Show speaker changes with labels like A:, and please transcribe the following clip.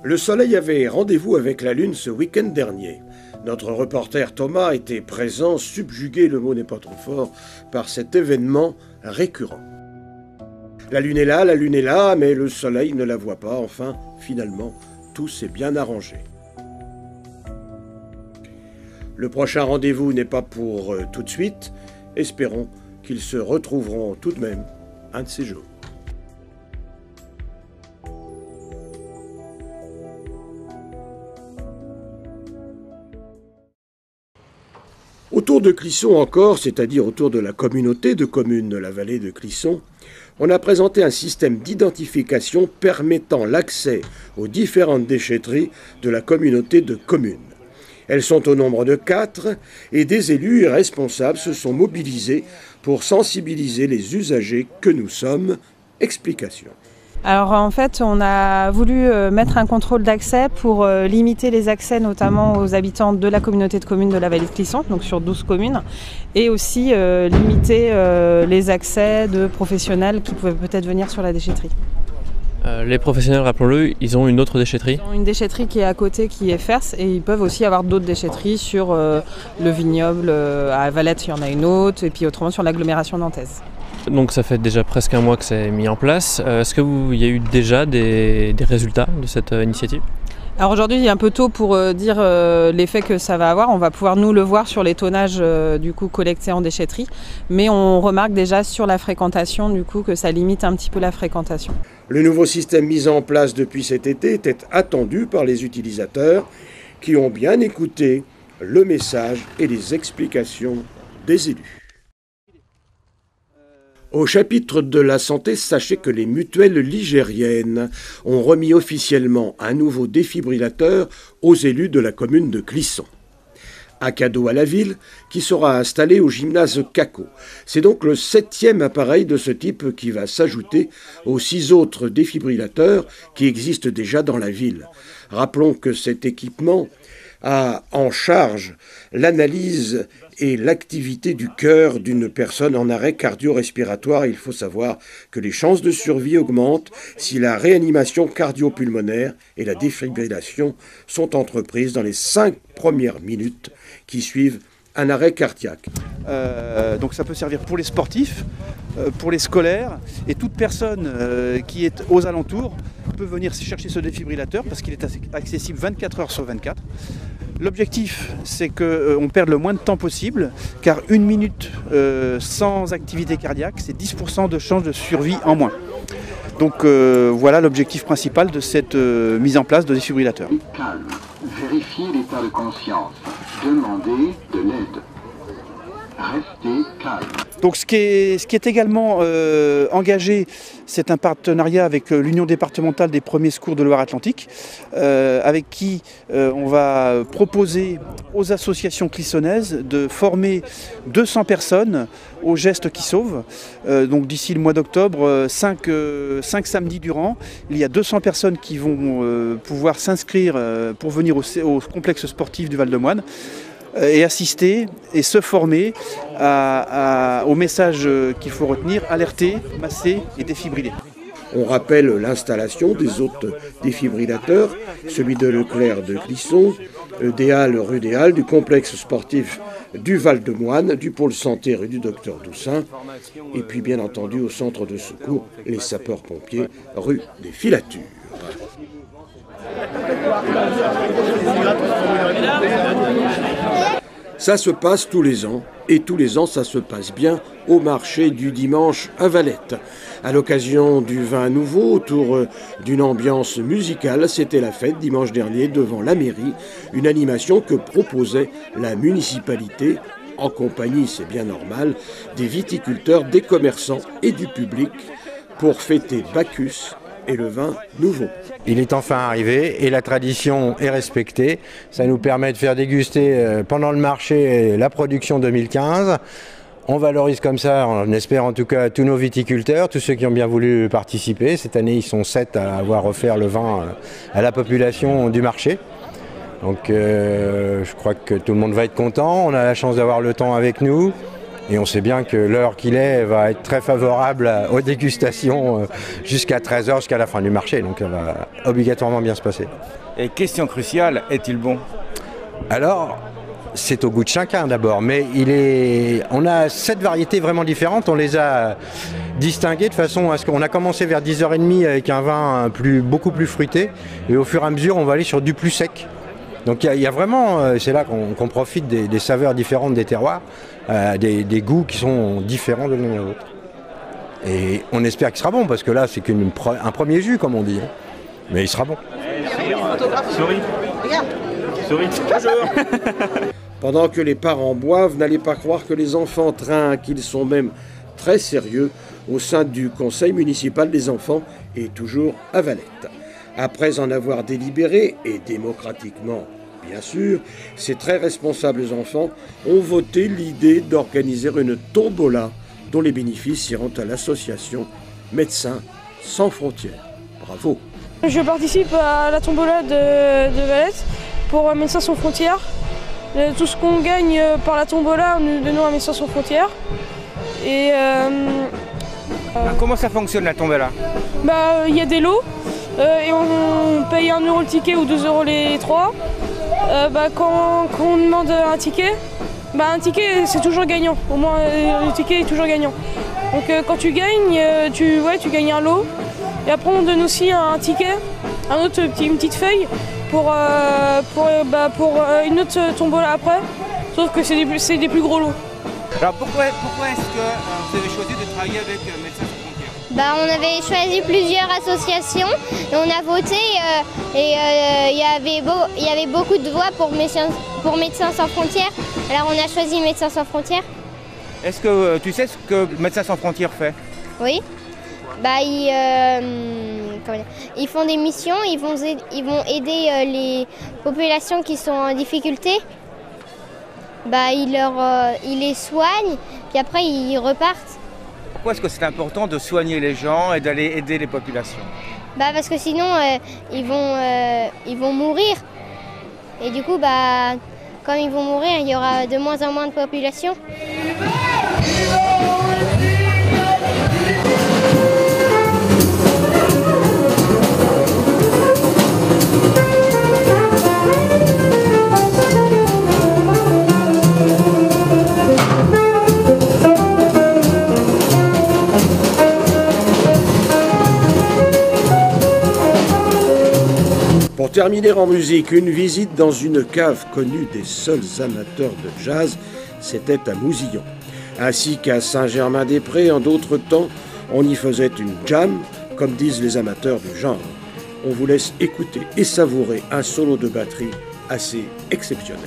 A: Le soleil avait rendez-vous avec la lune ce week-end dernier. Notre reporter Thomas était présent, subjugué, le mot n'est pas trop fort, par cet événement récurrent. La lune est là, mais le soleil ne la voit pas. Enfin, finalement, tout s'est bien arrangé. Le prochain rendez-vous n'est pas pour tout de suite. Espérons qu'ils se retrouveront tout de même un de ces jours. Autour de Clisson encore, c'est-à-dire autour de la communauté de communes de la vallée de Clisson, on a présenté un système d'identification permettant l'accès aux différentes déchetteries de la communauté de communes. Elles sont au nombre de 4 et des élus et responsables se sont mobilisés pour sensibiliser les usagers que nous sommes. Explication.
B: Alors en fait, on a voulu mettre un contrôle d'accès pour limiter les accès notamment aux habitants de la communauté de communes de la vallée de Clisson, donc sur 12 communes, et aussi limiter les accès de professionnels qui pouvaient peut-être venir sur la déchetterie.
C: Les professionnels, rappelons-le, ils ont une autre déchetterie.
B: Ils ont une déchetterie qui est à côté, qui est Fers, et ils peuvent aussi avoir d'autres déchetteries sur le vignoble, à Valette il y en a une autre, et puis autrement sur l'agglomération nantaise.
C: Donc ça fait déjà presque un mois que c'est mis en place. Est-ce qu'il y a eu déjà des résultats de cette initiative ?
B: Alors aujourd'hui, il est un peu tôt pour dire l'effet que ça va avoir. On va pouvoir nous le voir sur les tonnages du coup collectés en déchetterie, mais on remarque déjà sur la fréquentation du coup que ça limite un petit peu la fréquentation.
A: Le nouveau système mis en place depuis cet été était attendu par les utilisateurs qui ont bien écouté le message et les explications des élus. Au chapitre de la santé, sachez que les mutuelles ligériennes ont remis officiellement un nouveau défibrillateur aux élus de la commune de Clisson. Un cadeau à la ville qui sera installé au gymnase Caco. C'est donc le 7e appareil de ce type qui va s'ajouter aux 6 autres défibrillateurs qui existent déjà dans la ville. Rappelons que cet équipement a en charge l'analyse et l'activité du cœur d'une personne en arrêt cardio-respiratoire. Il faut savoir que les chances de survie augmentent si la réanimation cardio-pulmonaire et la défibrillation sont entreprises dans les 5 premières minutes qui suivent un arrêt cardiaque.
D: Donc ça peut servir pour les sportifs, pour les scolaires, et toute personne qui est aux alentours peut venir chercher ce défibrillateur parce qu'il est accessible 24 heures sur 24. L'objectif, c'est qu'on perde le moins de temps possible, car 1 minute sans activité cardiaque, c'est 10% de chances de survie en moins. Donc voilà l'objectif principal de cette mise en place de défibrillateur.
E: Calme, vérifiez l'état de conscience, demandez de l'aide. Restez calme.
D: Donc ce qui est également engagé, c'est un partenariat avec l'Union départementale des premiers secours de Loire-Atlantique, avec qui on va proposer aux associations clissonnaises de former 200 personnes aux gestes qui sauvent. Donc d'ici le mois d'octobre, 5 samedis durant, il y a 200 personnes qui vont pouvoir s'inscrire pour venir au complexe sportif du Val-de-Moine et assister et se former au message qu'il faut retenir, alerter, masser et défibriller.
A: On rappelle l'installation des autres défibrillateurs, celui de Leclerc de Clisson, des Halles rue des Halles, du complexe sportif du Val-de-Moine, du pôle santé rue du Docteur Doussin, et puis bien entendu au centre de secours, les sapeurs-pompiers rue des Filatures. Ça se passe tous les ans, et tous les ans ça se passe bien au marché du dimanche à Valette. À l'occasion du vin nouveau, autour d'une ambiance musicale, c'était la fête dimanche dernier devant la mairie, une animation que proposait la municipalité, en compagnie, c'est bien normal, des viticulteurs, des commerçants et du public, pour fêter Bacchus et le vin nouveau.
F: Il est enfin arrivé et la tradition est respectée. Ça nous permet de faire déguster pendant le marché la production 2015. On valorise comme ça, on espère en tout cas, tous nos viticulteurs, tous ceux qui ont bien voulu participer. Cette année, ils sont 7 à avoir offert le vin à la population du marché. Donc je crois que tout le monde va être content. On a la chance d'avoir le temps avec nous. Et on sait bien que l'heure qu'il est va être très favorable aux dégustations jusqu'à 13h, jusqu'à la fin du marché. Donc ça va obligatoirement bien se passer.
G: Et question cruciale, est-il bon?
F: Alors, c'est au goût de chacun d'abord, mais on a 7 variétés vraiment différentes, on les a distinguées de façon à ce qu'on a commencé vers 10h30 avec un vin beaucoup plus fruité, et au fur et à mesure on va aller sur du plus sec. Donc il y a vraiment, c'est là qu'on profite des saveurs différentes des terroirs, des goûts qui sont différents de l'un à l'autre. Et on espère qu'il sera bon, parce que là c'est un premier jus comme on dit, hein. Mais il sera bon.
G: Souris. Souris. Bonjour.
A: Pendant que les parents boivent, n'allez pas croire que les enfants trinquent, ils sont même très sérieux au sein du conseil municipal des enfants et toujours à Valette. Après en avoir délibéré, et démocratiquement bien sûr, ces très responsables enfants ont voté l'idée d'organiser une tombola dont les bénéfices iront à l'association Médecins sans frontières. Bravo!
H: Je participe à la tombola de Valette pour Médecins sans frontières. Tout ce qu'on gagne par la tombola, nous donnons à Médecins sans frontières. Et
G: comment ça fonctionne la tombola?
H: Il y a des lots et on paye 1 € le ticket ou 2 € les 3. Quand on demande un ticket c'est toujours gagnant. Au moins le ticket est toujours gagnant. Donc quand tu gagnes, tu gagnes un lot. Et après on donne aussi un ticket, une petite feuille pour une autre tombola après, sauf que c'est des plus gros lots.
G: Alors pourquoi est-ce que vous avez choisi de travailler avec Médecins sans frontières?
I: On avait choisi plusieurs associations et on a voté il y avait beaucoup de voix pour Médecins sans frontières. Alors on a choisi Médecins sans frontières.
G: Est-ce que tu sais ce que Médecins sans frontières fait?
I: Oui. Ils font des missions, ils vont aider les populations qui sont en difficulté. Ils les soignent, puis après ils repartent.
G: Pourquoi est-ce que c'est important de soigner les gens et d'aller aider les populations?
I: Parce que sinon ils vont mourir. Et du coup, comme ils vont mourir, il y aura de moins en moins de population.
A: Pour terminer en musique, une visite dans une cave connue des seuls amateurs de jazz, c'était à Mousillon. Ainsi qu'à Saint-Germain-des-Prés, en d'autres temps, on y faisait une jam, comme disent les amateurs du genre. On vous laisse écouter et savourer un solo de batterie assez exceptionnel.